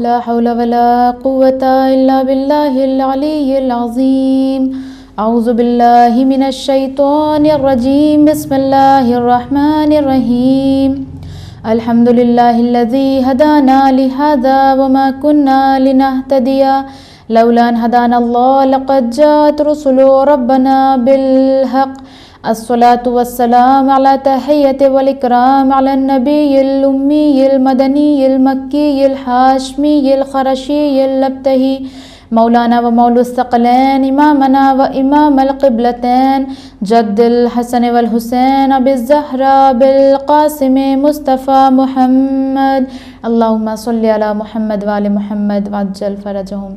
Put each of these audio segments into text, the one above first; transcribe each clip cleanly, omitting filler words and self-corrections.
لا حول ولا قوة إلا بالله العلي العظيم. أعوذ بالله من الشيطان الرجيم. بسم الله الرحمن الرحيم. الحمد لله الذي هدانا لهذا وما كنا لنهتدي لولا أن هدانا الله لقد جاءت رسل ربنا بالحق. الصلاة والسلام على تحية والإكرام على النبي الأمي المدني المكي الحاشمي الخرشي اللبتهي مولانا ومولى الثقلين إمامنا وإمام القبلتين جد الحسن والحسين أبي الزهراء بالقاسم مصطفى محمد. اللهم صل على محمد وآل محمد وعجل فرجهم.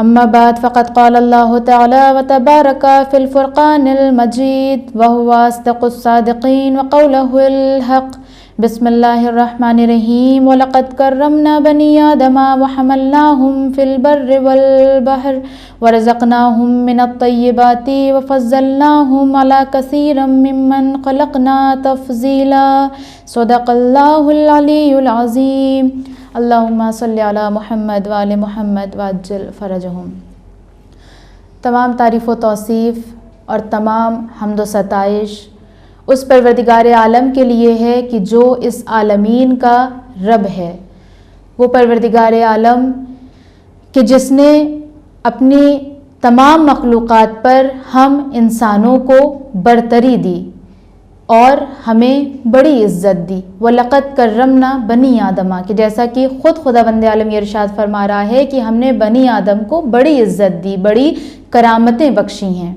أما بعد فقد قال الله تعالى وتبارك في الفرقان المجيد وهو أصدق الصادقين وقوله الحق. بسم الله الرحمن الرحيم. ولقد كرمنا بني آدم وحملناهم في البر والبحر ورزقناهم من الطيبات وفضلناهم على كثير ممن خلقنا تفضيلا. صدق الله العلي العظيم. اللہم صلی علی محمد وآل محمد وعجل فرجہم. تمام تعریف و توصیف اور تمام حمد و ستائش اس پروردگار عالم کے لیے ہے کہ جو اس عالمین کا رب ہے، وہ پروردگار عالم کہ جس نے اپنی تمام مخلوقات پر ہم انسانوں کو برتری دی اور ہمیں بڑی عزت دی. وَلَقَدْ كَرَّمْنَا بَنِي آدَمَ، کہ جیسا کہ خود خداوند عالم یہ ارشاد فرما رہا ہے کہ ہم نے بنی آدم کو بڑی عزت دی، بڑی کرامتیں بخشی ہیں.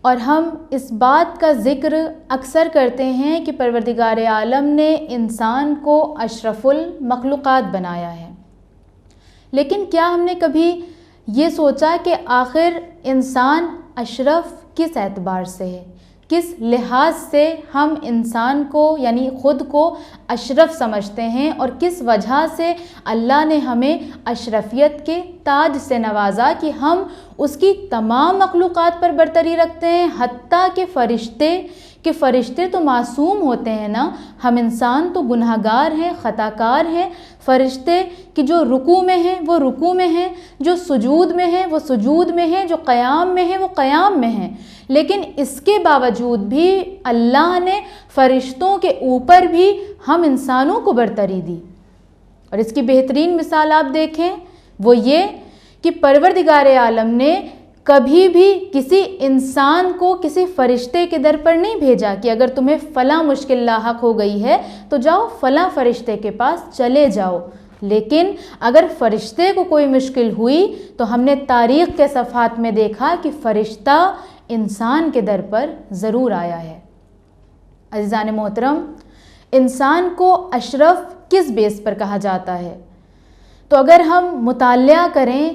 اور ہم اس بات کا ذکر اکثر کرتے ہیں کہ پروردگار عالم نے انسان کو اشرف المخلوقات بنایا ہے، لیکن کیا ہم نے کبھی یہ سوچا کہ آخر انسان اشرف کس اعتبار سے ہے؟ کس لحاظ سے ہم انسان کو یعنی خود کو اشرف سمجھتے ہیں اور کس وجہ سے اللہ نے ہمیں اشرفیت کے تاج سے نوازا کہ ہم اس کی تمام مخلوقات پر برتری رکھتے ہیں، حتیٰ کہ فرشتے تو معصوم ہوتے ہیں نا، ہم انسان تو گناہ گار ہیں، خطا کار ہیں. فرشتے کہ جو رکوع میں ہیں وہ رکوع میں ہیں، جو سجود میں ہیں وہ سجود میں ہیں، جو قیام میں ہیں وہ قیام میں ہیں. لیکن اس کے باوجود بھی اللہ نے فرشتوں کے اوپر بھی ہم انسانوں کو برتری دی. اور اس کی بہترین مثال آپ دیکھیں، وہ یہ کہ پروردگار عالم نے کبھی بھی کسی انسان کو کسی فرشتے کے در پر نہیں بھیجا کہ اگر تمہیں فلاں مشکل لاحق ہو گئی ہے تو جاؤ فلاں فرشتے کے پاس چلے جاؤ. لیکن اگر فرشتے کو کوئی مشکل ہوئی تو ہم نے تاریخ کے صفحات میں دیکھا کہ فرشتہ انسان کے در پر ضرور آیا ہے. عزیزان محترم، انسان کو اشرف کس بیس پر کہا جاتا ہے؟ تو اگر ہم مطالعہ کریں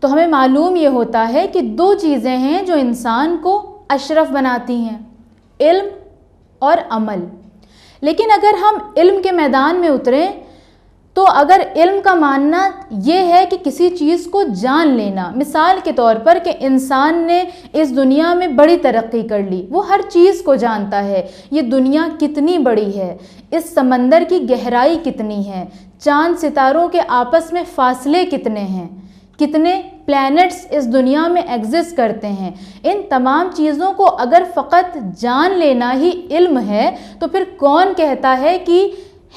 تو ہمیں معلوم یہ ہوتا ہے کہ دو چیزیں ہیں جو انسان کو اشرف بناتی ہیں، علم اور عمل. لیکن اگر ہم علم کے میدان میں اتریں تو اگر علم کا ماننا یہ ہے کہ کسی چیز کو جان لینا، مثال کے طور پر کہ انسان نے اس دنیا میں بڑی ترقی کر لی، وہ ہر چیز کو جانتا ہے، یہ دنیا کتنی بڑی ہے، اس سمندر کی گہرائی کتنی ہے، چاند ستاروں کے آپس میں فاصلے کتنے ہیں، کتنے پلینٹس اس دنیا میں ایگزسٹ کرتے ہیں. ان تمام چیزوں کو اگر فقط جان لینا ہی علم ہے تو پھر کون کہتا ہے کہ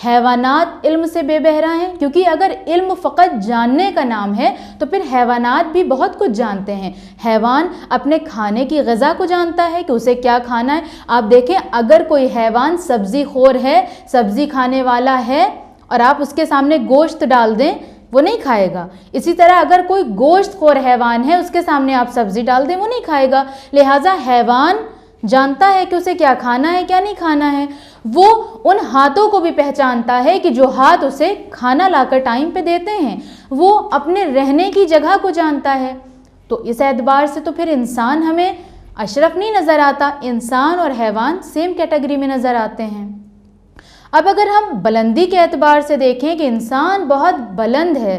حیوانات علم سے بے بہرا ہیں؟ کیونکہ اگر علم فقط جاننے کا نام ہے تو پھر حیوانات بھی بہت کچھ جانتے ہیں. حیوان اپنے کھانے کی غذا کو جانتا ہے کہ اسے کیا کھانا ہے. آپ دیکھیں اگر کوئی حیوان سبزی خور ہے، سبزی کھانے والا ہے اور آپ اس کے سامنے گوشت ڈال دیں وہ نہیں کھائے گا. اسی طرح اگر کوئی گوشت خور حیوان ہے اس کے سامنے آپ سبزی ڈال دیں وہ نہیں کھائے گا. لہٰذا حیوان جانتا ہے کہ اسے کیا کھانا ہے کیا نہیں کھانا ہے. وہ ان ہاتھوں کو بھی پہچانتا ہے کہ جو ہاتھ اسے کھانا لا کر ٹائم پہ دیتے ہیں. وہ اپنے رہنے کی جگہ کو جانتا ہے. تو اس اعتبار سے تو پھر انسان ہمیں اشرف نہیں نظر آتا، انسان اور حیوان سیم کیٹیگری میں نظر آتے ہیں. اب اگر ہم بلندی کے اعتبار سے دیکھیں کہ انسان بہت بلند ہے،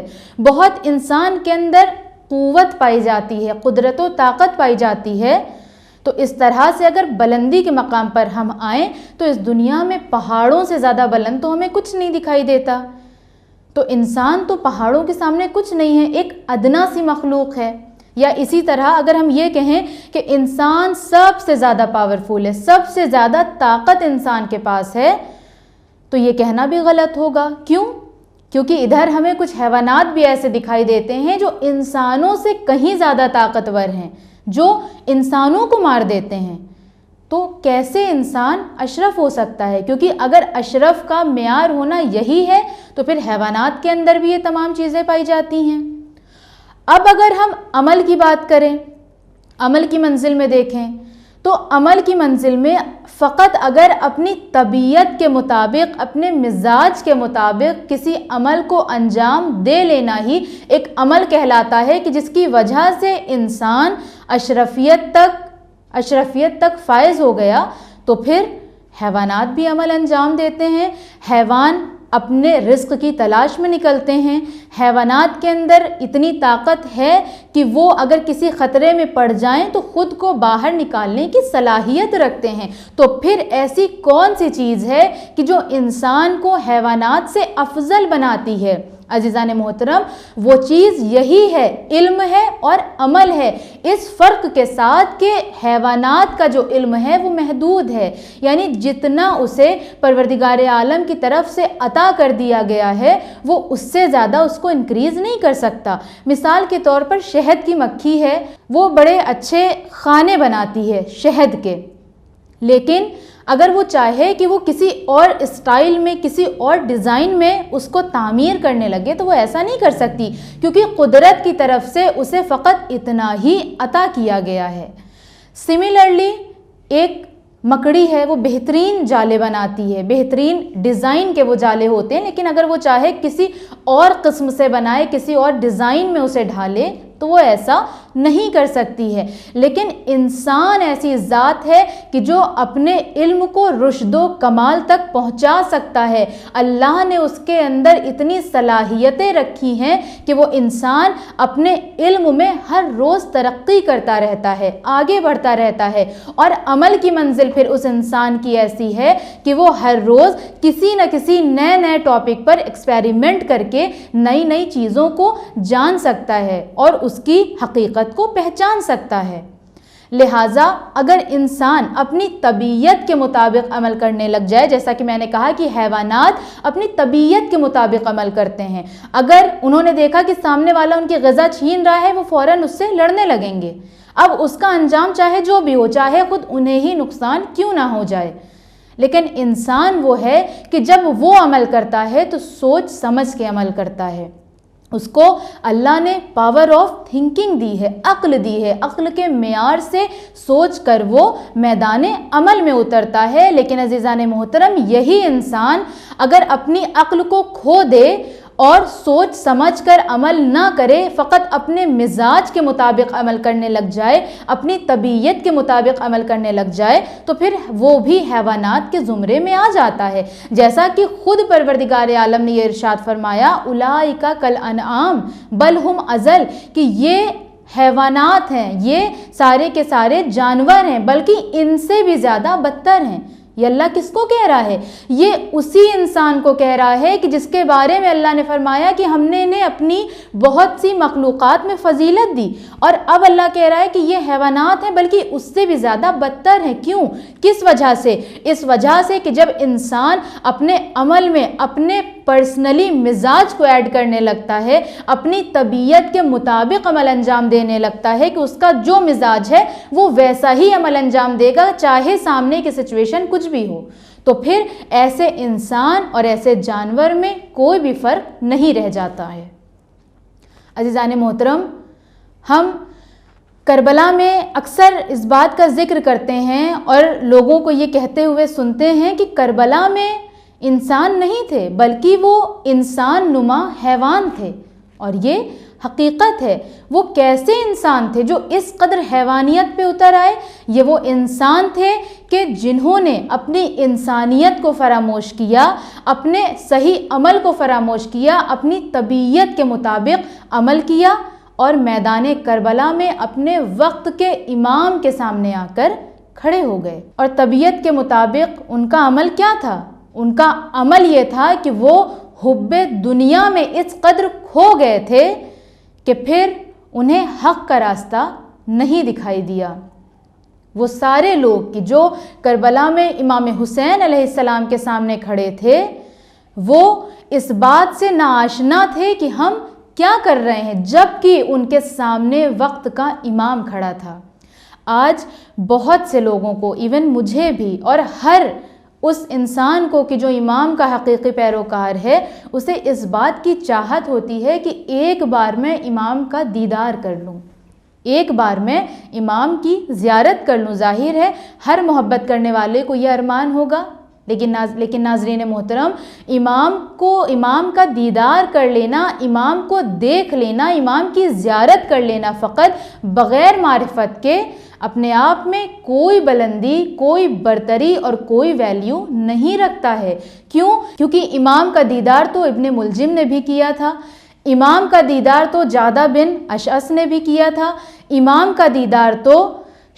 بہت انسان کے اندر قوت پائی جاتی ہے، قدرت و طاقت پائی جاتی ہے، تو اس طرح سے اگر بلندی کے مقام پر ہم آئیں تو اس دنیا میں پہاڑوں سے زیادہ بلند تو ہمیں کچھ نہیں دکھائی دیتا. تو انسان تو پہاڑوں کے سامنے کچھ نہیں ہے، ایک ادنا سی مخلوق ہے۔ یا اسی طرح اگر ہم یہ کہیں کہ انسان سب سے زیادہ پاورفل ہے، سب سے زیادہ طاقت انسان کے پاس ہے، تو یہ کہنا بھی غلط ہوگا۔ کیوں؟ کیونکہ ادھر ہمیں کچھ حیوانات بھی ایسے دکھائی دیتے ہیں جو انسانوں سے کہیں زیادہ طاقتور ہیں، جو انسانوں کو مار دیتے ہیں۔ تو کیسے انسان اشرف ہو سکتا ہے؟ کیونکہ اگر اشرف کا معیار ہونا یہی ہے تو پھر حیوانات کے اندر بھی یہ تمام چیزیں پائی جاتی ہیں۔ اب اگر ہم عمل کی بات کریں، عمل کی منزل میں دیکھیں، تو عمل کی منزل میں فقط اگر اپنی طبیعت کے مطابق، اپنے مزاج کے مطابق کسی عمل کو انجام دے لینا ہی ایک عمل کہلاتا ہے، کہ جس کی وجہ سے انسان اشرفیت تک فائز ہو گیا، تو پھر حیوانات بھی عمل انجام دیتے ہیں۔ حیوان اپنے رزق کی تلاش میں نکلتے ہیں۔ حیوانات کے اندر اتنی طاقت ہے کہ وہ اگر کسی خطرے میں پڑ جائیں تو خود کو باہر نکالنے کی صلاحیت رکھتے ہیں۔ تو پھر ایسی کون سی چیز ہے کہ جو انسان کو حیوانات سے افضل بناتی ہے؟ عزیزان محترم، وہ چیز یہی ہے، علم ہے اور عمل ہے، اس فرق کے ساتھ کہ حیوانات کا جو علم ہے وہ محدود ہے، یعنی جتنا اسے پروردگار عالم کی طرف سے عطا کر دیا گیا ہے وہ اس سے زیادہ اس کو انکریز نہیں کر سکتا۔ مثال کے طور پر شہد کی مکھی ہے، وہ بڑے اچھے خانے بناتی ہے شہد کے، لیکن اگر وہ چاہے کہ وہ کسی اور اسٹائل میں، کسی اور ڈیزائن میں اس کو تعمیر کرنے لگے تو وہ ایسا نہیں کر سکتی، کیونکہ قدرت کی طرف سے اسے فقط اتنا ہی عطا کیا گیا ہے۔ سملرلی ایک مکڑی ہے، وہ بہترین جالے بناتی ہے، بہترین ڈیزائن کے وہ جالے ہوتے ہیں، لیکن اگر وہ چاہے کسی اور قسم سے بنائے، کسی اور ڈیزائن میں اسے ڈھالے تو وہ ایسا نہیں کر سکتی ہے۔ لیکن انسان ایسی ذات ہے کہ جو اپنے علم کو رشد و کمال تک پہنچا سکتا ہے۔ اللہ نے اس کے اندر اتنی صلاحیتیں رکھی ہیں کہ وہ انسان اپنے علم میں ہر روز ترقی کرتا رہتا ہے، آگے بڑھتا رہتا ہے، اور عمل کی منزل پھر اس انسان کی ایسی ہے کہ وہ ہر روز کسی نہ کسی نئے ٹاپک پر ایکسپیریمنٹ کر کے نئی نئی چیزوں کو جان سکتا ہے اور اس کی حقیقت کو پہچان سکتا ہے۔ لہٰذا اگر انسان اپنی طبیعت کے مطابق عمل کرنے لگ جائے، جیسا کہ میں نے کہا کہ حیوانات اپنی طبیعت کے مطابق عمل کرتے ہیں، اگر انہوں نے دیکھا کہ سامنے والا ان کی غذا چھین رہا ہے، وہ فوراً اس سے لڑنے لگیں گے، اب اس کا انجام چاہے جو بھی ہو، چاہے خود انہیں ہی نقصان کیوں نہ ہو جائے۔ لیکن انسان وہ ہے کہ جب وہ عمل کرتا ہے تو سوچ سمجھ کے عمل کرتا ہے، اس کو اللہ نے پاور آف تھنکنگ دی ہے، عقل دی ہے، عقل کے معیار سے سوچ کر وہ میدان عمل میں اترتا ہے۔ لیکن عزیزان محترم، یہی انسان اگر اپنی عقل کو کھو دے اور سوچ سمجھ کر عمل نہ کرے، فقط اپنے مزاج کے مطابق عمل کرنے لگ جائے، اپنی طبیعت کے مطابق عمل کرنے لگ جائے، تو پھر وہ بھی حیوانات کے زمرے میں آ جاتا ہے۔ جیسا کہ خود پروردگار عالم نے یہ ارشاد فرمایا، اولئک کالانعام بل ہم اضل، کہ یہ حیوانات ہیں، یہ سارے کے سارے جانور ہیں، بلکہ ان سے بھی زیادہ بدتر ہیں۔ یہ اللہ کس کو کہہ رہا ہے؟ یہ اسی انسان کو کہہ رہا ہے کہ جس کے بارے میں اللہ نے فرمایا کہ ہم نے انہیں اپنی بہت سی مخلوقات میں فضیلت دی، اور اب اللہ کہہ رہا ہے کہ یہ حیوانات ہیں بلکہ اس سے بھی زیادہ بدتر ہیں۔ کیوں؟ کس وجہ سے؟ اس وجہ سے کہ جب انسان اپنے عمل میں اپنے پرسنلی مزاج کو ایڈ کرنے لگتا ہے، اپنی طبیعت کے مطابق عمل انجام دینے لگتا ہے کہ اس کا جو مزاج ہے وہ ویسا ہی عمل انجام دے گا، چاہے سامنے کی سچویشن کچھ بھی ہو، تو پھر ایسے انسان اور ایسے جانور میں کوئی بھی فرق نہیں رہ جاتا ہے۔ عزیزان محترم، ہم کربلا میں اکثر اس بات کا ذکر کرتے ہیں اور لوگوں کو یہ کہتے ہوئے سنتے ہیں کہ کربلا میں انسان نہیں تھے بلکہ وہ انسان نما حیوان تھے، اور یہ حقیقت ہے۔ وہ کیسے انسان تھے جو اس قدر حیوانیت پہ اتر آئے؟ یہ وہ انسان تھے کہ جنہوں نے اپنی انسانیت کو فراموش کیا، اپنے صحیح عمل کو فراموش کیا، اپنی طبیعت کے مطابق عمل کیا، اور میدان کربلا میں اپنے وقت کے امام کے سامنے آ کر کھڑے ہو گئے۔ اور طبیعت کے مطابق ان کا عمل کیا تھا؟ ان کا عمل یہ تھا کہ وہ حب دنیا میں اس قدر کھو گئے تھے کہ پھر انہیں حق کا راستہ نہیں دکھائی دیا۔ وہ سارے لوگ کہ جو کربلا میں امام حسین علیہ السلام کے سامنے کھڑے تھے، وہ اس بات سے ناآشنا تھے کہ ہم کیا کر رہے ہیں، جبکہ ان کے سامنے وقت کا امام کھڑا تھا۔ آج بہت سے لوگوں کو، ایون مجھے بھی، اور ہر اس انسان کو کہ جو امام کا حقیقی پیروکار ہے، اسے اس بات کی چاہت ہوتی ہے کہ ایک بار میں امام کا دیدار کر لوں، ایک بار میں امام کی زیارت کر لوں۔ ظاہر ہے ہر محبت کرنے والے کو یہ ارمان ہوگا، لیکن ناظرین محترم، امام کا دیدار کر لینا، امام کو دیکھ لینا، امام کی زیارت کر لینا فقط بغیر معرفت کے اپنے آپ میں کوئی بلندی، کوئی برتری اور کوئی ویلیو نہیں رکھتا ہے۔ کیونکہ امام کا دیدار تو ابن ملجم نے بھی کیا تھا، امام کا دیدار تو جادہ بن اشعث نے بھی کیا تھا، امام کا دیدار تو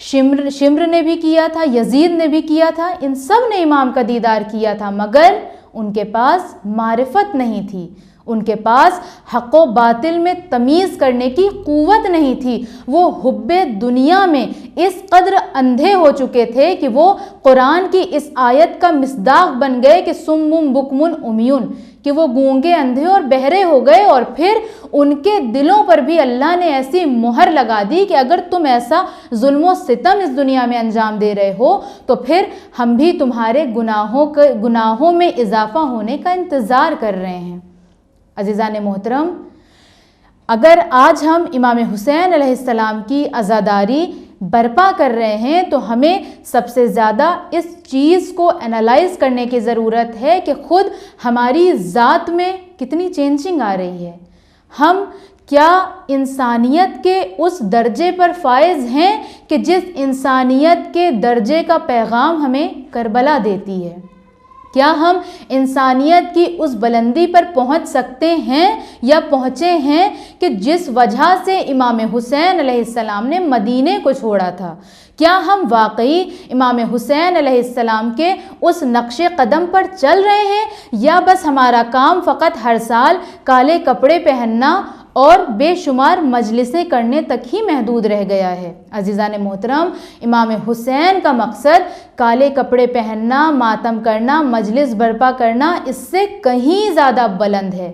شمر نے بھی کیا تھا، یزید نے بھی کیا تھا، ان سب نے امام کا دیدار کیا تھا، مگر ان کے پاس معرفت نہیں تھی، ان کے پاس حق و باطل میں تمیز کرنے کی قوت نہیں تھی۔ وہ حب دنیا میں اس قدر اندھے ہو چکے تھے کہ وہ قرآن کی اس آیت کا مصداق بن گئے کہ سم بکم عمیون، کہ وہ گونگے، اندھے اور بہرے ہو گئے، اور پھر ان کے دلوں پر بھی اللہ نے ایسی مہر لگا دی کہ اگر تم ایسا ظلم و ستم اس دنیا میں انجام دے رہے ہو تو پھر ہم بھی تمہارے گناہوں میں اضافہ ہونے کا انتظار کر رہے ہیں۔ عزیزان محترم، اگر آج ہم امام حسین علیہ السلام کی عزاداری برپا کر رہے ہیں تو ہمیں سب سے زیادہ اس چیز کو انالائز کرنے کی ضرورت ہے کہ خود ہماری ذات میں کتنی چینجنگ آ رہی ہے۔ ہم کیا انسانیت کے اس درجے پر فائز ہیں کہ جس انسانیت کے درجے کا پیغام ہمیں کربلا دیتی ہے؟ کیا ہم انسانیت کی اس بلندی پر پہنچ سکتے ہیں یا پہنچے ہیں کہ جس وجہ سے امام حسین علیہ السلام نے مدینے کو چھوڑا تھا؟ کیا ہم واقعی امام حسین علیہ السلام کے اس نقش قدم پر چل رہے ہیں، یا بس ہمارا کام فقط ہر سال کالے کپڑے پہننا اور بے شمار مجلسیں کرنے تک ہی محدود رہ گیا ہے؟ عزیزان محترم، امام حسین کا مقصد کالے کپڑے پہننا، ماتم کرنا، مجلس برپا کرنا اس سے کہیں زیادہ بلند ہے،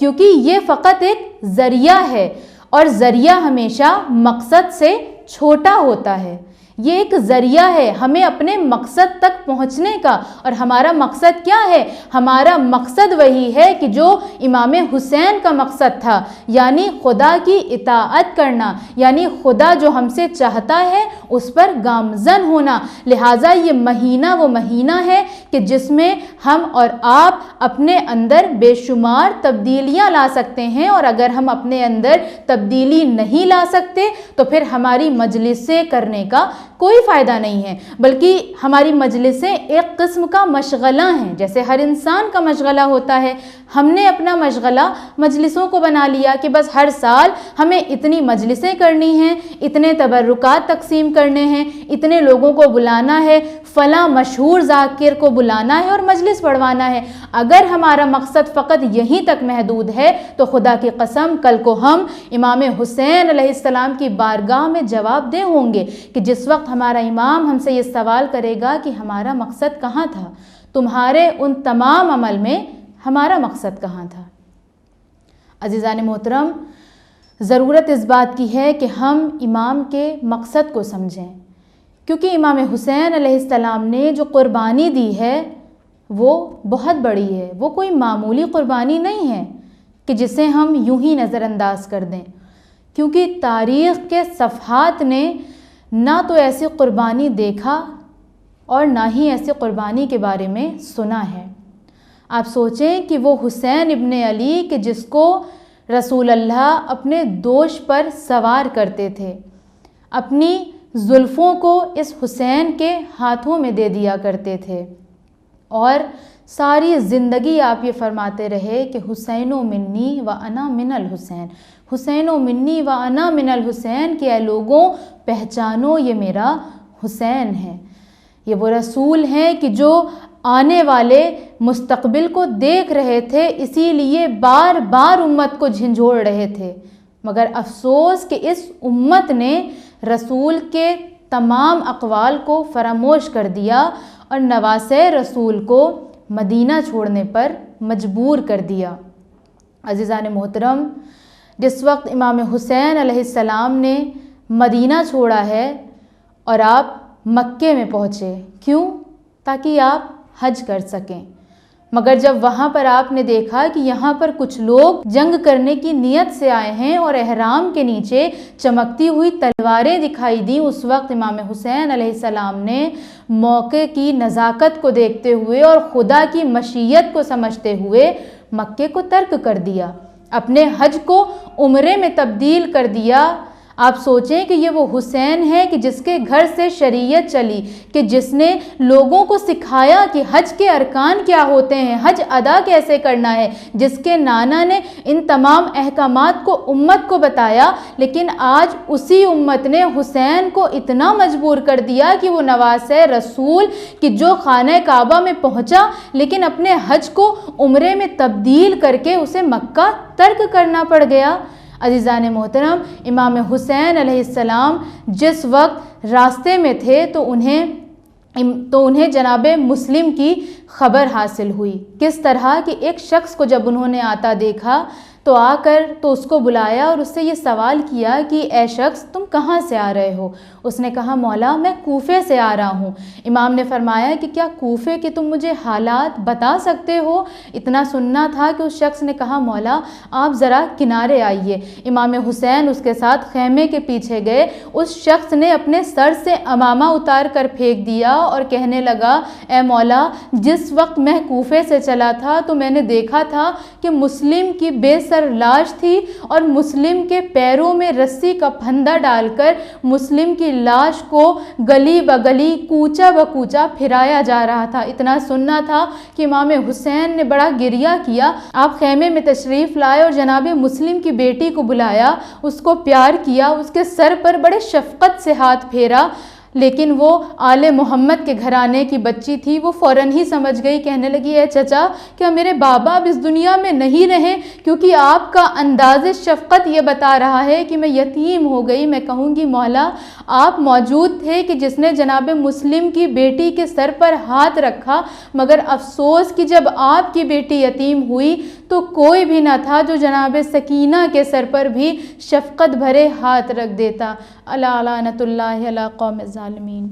کیونکہ یہ فقط ایک ذریعہ ہے، اور ذریعہ ہمیشہ مقصد سے چھوٹا ہوتا ہے۔ یہ ایک ذریعہ ہے ہمیں اپنے مقصد تک پہنچنے کا، اور ہمارا مقصد کیا ہے؟ ہمارا مقصد وہی ہے کہ جو امام حسین کا مقصد تھا، یعنی خدا کی اطاعت کرنا، یعنی خدا جو ہم سے چاہتا ہے اس پر گامزن ہونا۔ لہٰذا یہ مہینہ وہ مہینہ ہے کہ جس میں ہم اور آپ اپنے اندر بے شمار تبدیلیاں لا سکتے ہیں، اور اگر ہم اپنے اندر تبدیلی نہیں لا سکتے تو پھر ہماری مجلسیں کرنے کا کوئی فائدہ نہیں ہے، بلکہ ہماری مجلسیں ایک قسم کا مشغلہ ہیں، جیسے ہر انسان کا مشغلہ ہوتا ہے۔ ہم نے اپنا مشغلہ مجلسوں کو بنا لیا کہ بس ہر سال ہمیں اتنی مجلسیں کرنی ہیں، اتنے تبرکات تقسیم کرنے ہیں، اتنے لوگوں کو بلانا ہے، فلاں مشہور ذاکر کو بلانا ہے اور مجلس پڑھوانا ہے۔ اگر ہمارا مقصد فقط یہیں تک محدود ہے تو خدا کی قسم کل کو ہم امام حسین علیہ السلام کی بارگاہ میں جواب دہ ہوں گے کہ جس وقت ہمارا امام ہم سے یہ سوال کرے گا کہ ہمارا مقصد کہاں تھا، تمہارے ان تمام عمل میں ہمارا مقصد کہاں تھا؟ عزیزان محترم، ضرورت اس بات کی ہے کہ ہم امام کے مقصد کو سمجھیں، کیونکہ امام حسین علیہ السلام نے جو قربانی دی ہے وہ بہت بڑی ہے، وہ کوئی معمولی قربانی نہیں ہے کہ جسے ہم یوں ہی نظر انداز کر دیں، کیونکہ تاریخ کے صفحات نے نہ تو ایسی قربانی دیکھا اور نہ ہی ایسی قربانی کے بارے میں سنا ہے۔ آپ سوچیں کہ وہ حسین ابن علی کہ جس کو رسول اللہ اپنے دوش پر سوار کرتے تھے، اپنی زلفوں کو اس حسین کے ہاتھوں میں دے دیا کرتے تھے، اور ساری زندگی آپ یہ فرماتے رہے کہ حسین و منی و انا من الحسین، حسین و منی و انا من الحسین، کہ اے لوگوں پہچانو یہ میرا حسین ہے، یہ وہ رسول ہیں کہ جو آنے والے مستقبل کو دیکھ رہے تھے، اسی لیے بار بار امت کو جھنجھوڑ رہے تھے، مگر افسوس کہ اس امت نے رسول کے تمام اقوال کو فراموش کر دیا اور نواسۂ رسول کو مدینہ چھوڑنے پر مجبور کر دیا۔ عزیزان محترم، جس وقت امام حسین علیہ السلام نے مدینہ چھوڑا ہے اور آپ مکے میں پہنچے، کیوں؟ تاکہ آپ حج کر سکیں، مگر جب وہاں پر آپ نے دیکھا کہ یہاں پر کچھ لوگ جنگ کرنے کی نیت سے آئے ہیں اور احرام کے نیچے چمکتی ہوئی تلواریں دکھائی دیں، اس وقت امام حسین علیہ السلام نے موقع کی نزاکت کو دیکھتے ہوئے اور خدا کی مشیت کو سمجھتے ہوئے مکے کو ترک کر دیا، اپنے حج کو عمرے میں تبدیل کر دیا۔ آپ سوچیں کہ یہ وہ حسین ہے کہ جس کے گھر سے شریعت چلی، کہ جس نے لوگوں کو سکھایا کہ حج کے ارکان کیا ہوتے ہیں، حج ادا کیسے کرنا ہے، جس کے نانا نے ان تمام احکامات کو امت کو بتایا، لیکن آج اسی امت نے حسین کو اتنا مجبور کر دیا کہ وہ نواسۂ رسول کہ جو خانہ کعبہ میں پہنچا لیکن اپنے حج کو عمرے میں تبدیل کر کے اسے مکہ ترک کرنا پڑ گیا۔ عزیزان محترم، امام حسین علیہ السلام جس وقت راستے میں تھے تو انہیں جناب مسلم کی خبر حاصل ہوئی، کس طرح کہ ایک شخص کو جب انہوں نے آتا دیکھا تو آ کر تو اس کو بلایا اور اس سے یہ سوال کیا کہ اے شخص تم کہاں سے آ رہے ہو؟ اس نے کہا مولا میں کوفے سے آ رہا ہوں۔ امام نے فرمایا کہ کیا کوفے کے تم مجھے حالات بتا سکتے ہو؟ اتنا سننا تھا کہ اس شخص نے کہا مولا آپ ذرا کنارے آئیے۔ امام حسین اس کے ساتھ خیمے کے پیچھے گئے، اس شخص نے اپنے سر سے عمامہ اتار کر پھینک دیا اور کہنے لگا اے مولا جس وقت میں کوفے سے چلا تھا تو میں نے دیکھا تھا کہ مسلم کی بے سر لاش تھی اور مسلم کے پیروں میں رسی کا پھندا ڈال کر مسلم کی لاش کو گلی بگلی کوچہ بکوچہ پھرایا جا رہا تھا۔ اتنا سننا تھا کہ امام حسین نے بڑا گریہ کیا، آپ خیمے میں تشریف لائے اور جناب مسلم کی بیٹی کو بلایا، اس کو پیار کیا، اس کے سر پر بڑے شفقت سے ہاتھ پھیرا، لیکن وہ آل محمد کے گھرانے کی بچی تھی، وہ فوراً ہی سمجھ گئی، کہنے لگی اے چچا کیا میرے بابا اب اس دنیا میں نہیں رہے؟ کیونکہ آپ کا انداز شفقت یہ بتا رہا ہے کہ میں یتیم ہو گئی۔ میں کہوں گی مولا آپ موجود تھے کہ جس نے جناب مسلم کی بیٹی کے سر پر ہاتھ رکھا، مگر افسوس کہ جب آپ کی بیٹی یتیم ہوئی تو کوئی بھی نہ تھا جو جناب سکینہ کے سر پر بھی شفقت بھرے ہاتھ رکھ دیتا۔ الا لعنت اللہ علی قوم الظالمین۔